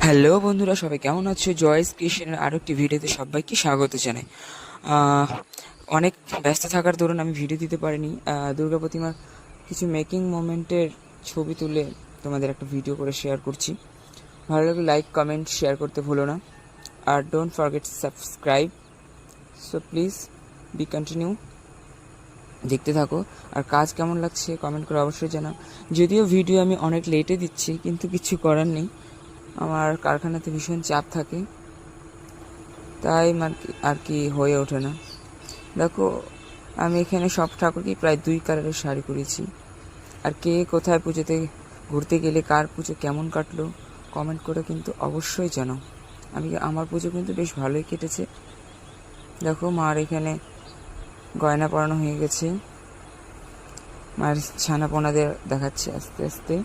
Hello বন্ধুরা, সবাই কেমন আছো? জয়েস ক্রিয়েশনের আরও একটি ভিডিওতে সবাইকে স্বাগত জানাই। অনেক ব্যস্ত থাকার দরুন আমি ভিডিও দিতে পারিনি। দুর্গা প্রতিমার কিছু মেকিং মোমেন্টের ছবি তুলে তোমাদের একটা ভিডিও করে শেয়ার করছি। ভালো লাগলে লাইক, কমেন্ট, শেয়ার করতে ভুলো না। আর don't forget subscribe. So please be continue, দেখতে থাকো। আর কাজ কেমন লাগছে কমেন্ট করে অবশ্যই জানাও। যদিও ভিডিও আমি অনেক লেটে দিচ্ছি, কিন্তু কিছু করার নেই, আমার কারখানাতে ভীষণ চাপ থাকে, তাই আর কি হয়ে ওঠে না। দেখো, আমি এখানে সব ঠাকুরকেই প্রায় 2 কালারের শাড়ি করেছি। আর কে কোথায় পুজোতে ঘুরতে গেলে কার পুজো কেমন কাটলো কমেন্ট করে কিন্তু অবশ্যই জানাও। আমার পুজো কিন্তু বেশ ভালোই কেটেছে। দেখো, মার এখানে গয়না পরানো হয়ে গেছে, মায়ের ছানা পোনাদের দেখাচ্ছে আস্তে আস্তে।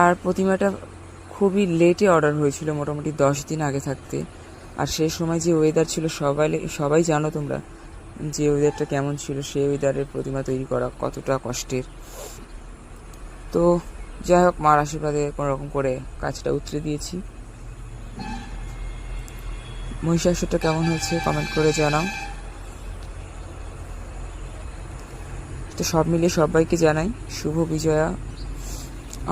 আর প্রতিমাটা খুবই লেটে অর্ডার হয়েছিল, মোটামুটি 10 দিন আগে থাকতে। আর সেই সময় যে ওয়েদার ছিল, সবাই জানো তোমরা যে ওয়েদারটা কেমন ছিল। সেই ওয়েদারের প্রতিমা তৈরি করা কতটা কষ্টের। তো যাই হোক, মার আশীর্বাদে কোনোরকম করে কাজটা উতরে দিয়েছি। মহিষাসুরটা কেমন হয়েছে কমেন্ট করে জানাও। তো সব মিলিয়ে সবাইকে জানাই শুভ বিজয়া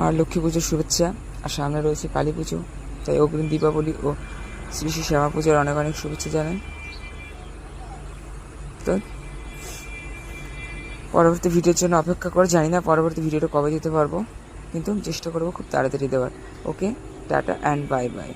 আর লক্ষ্মী পুজোর শুভেচ্ছা। আর সামনে রয়েছে কালী পুজো, তাই অগ্রিম দীপাবলি ও শ্রী শ্রী শ্যামা পুজোর অনেক অনেক শুভেচ্ছা জানাই। তো পরবর্তী ভিডিওর জন্য অপেক্ষা করে, জানি না পরবর্তী ভিডিওটা কবে দিতে পারবো, কিন্তু চেষ্টা করবো খুব তাড়াতাড়ি দেওয়ার। ওকে, টাটা অ্যান্ড বাই বাই।